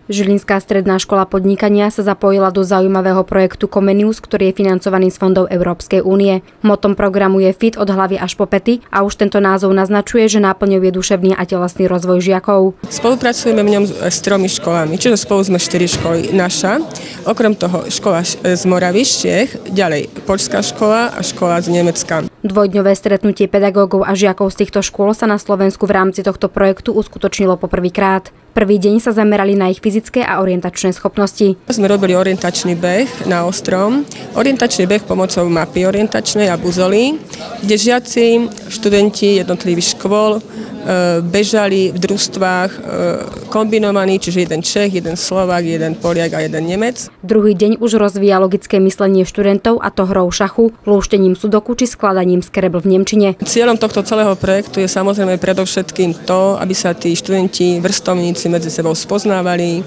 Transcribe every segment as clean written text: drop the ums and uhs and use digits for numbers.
Žilinská stredná škola podnikania sa zapojila do zaujímavého projektu Comenius, ktorý je financovaný z fondov Európskej únie. Motom programu je Fit od hlavy až po pety a už tento názov naznačuje, že náplňou je duševný a telesný rozvoj žiakov. Spolupracujeme v ňom s 3 školami, čiže spolu sme 4 školy naša. Okrem toho škola z Moravy, z Čiech, ďalej poľská škola a škola z Nemecka. Dvojdňové stretnutie pedagógov a žiakov z týchto škôl sa na Slovensku v rámci tohto projektu uskutočnilo poprvýkrát. Prvý deň sa zamerali na ich fyzické a orientačné schopnosti. Sme robili orientačný beh na Ostrom. Orientačný beh pomocou mapy orientačnej a buzoly, kde žiaci, študenti jednotlivých škôl bežali v družstvách kombinovaní, čiže jeden Čech, jeden Slovák, jeden Poliak a jeden Nemec. Druhý deň už rozvíja logické myslenie študentov, a to hrou šachu, lúštením sudoku či skladaním skrabl v nemčine. Cieľom tohto celého projektu je samozrejme predovšetkým to, aby sa tí študenti, vrstovníci medzi sebou spoznávali,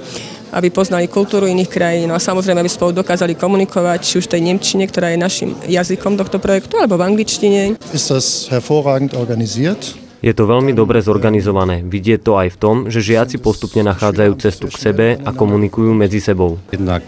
aby poznali kultúru iných krajín a samozrejme, aby spolu dokázali komunikovať, či už v tej nemčine, ktorá je našim jazykom tohto projektu, alebo v angličtine. Ist das hervorragend organisiert? Je to veľmi dobre zorganizované. Vidieť to aj v tom, že žiaci postupne nachádzajú cestu k sebe a komunikujú medzi sebou. Jednak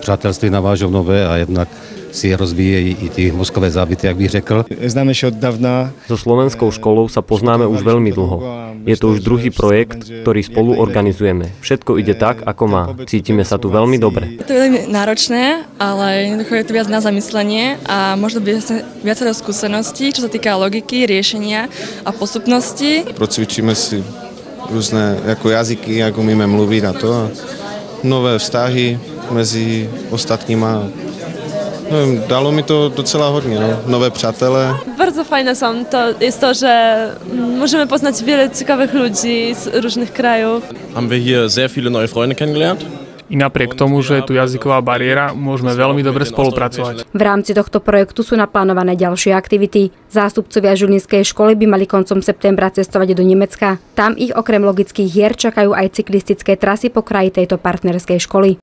přátelství navážou nové a jednak si rozvíjejí i ty mozkové zábyty, jak bych řekl. Známe sa od dávna. So slovenskou školou sa poznáme už veľmi dlho. Je to už druhý projekt, ktorý spolu organizujeme. Všetko ide tak, ako má. Cítime sa tu veľmi dobre. Je to veľmi náročné, ale jednoducho je to viac na zamyslenie a možno viacero skúseností, čo sa týka logiky, riešenia a postupnosti. Procvičíme si rôzne ako jazyky, ako umíme mluviť a to. Nové vztahy mezi ostatníma. Dalo mi to docela hodně, nowe přátelé. Bardzo fajne są. Jest to, że możemy poznać wiele ciekawych ludzi z różnych krajów. Haben wir hier sehr viele neue Freunde kennengelernt. I napriek tomu, že je tu jazyková bariéra, môžeme veľmi dobre spolupracovať. V rámci tohto projektu sú naplánované ďalšie aktivity. Zástupcovia Žilinskej školy by mali koncom septembra cestovať do Nemecka. Tam ich okrem logických hier čakajú aj cyklistické trasy po kraji tejto partnerskej školy.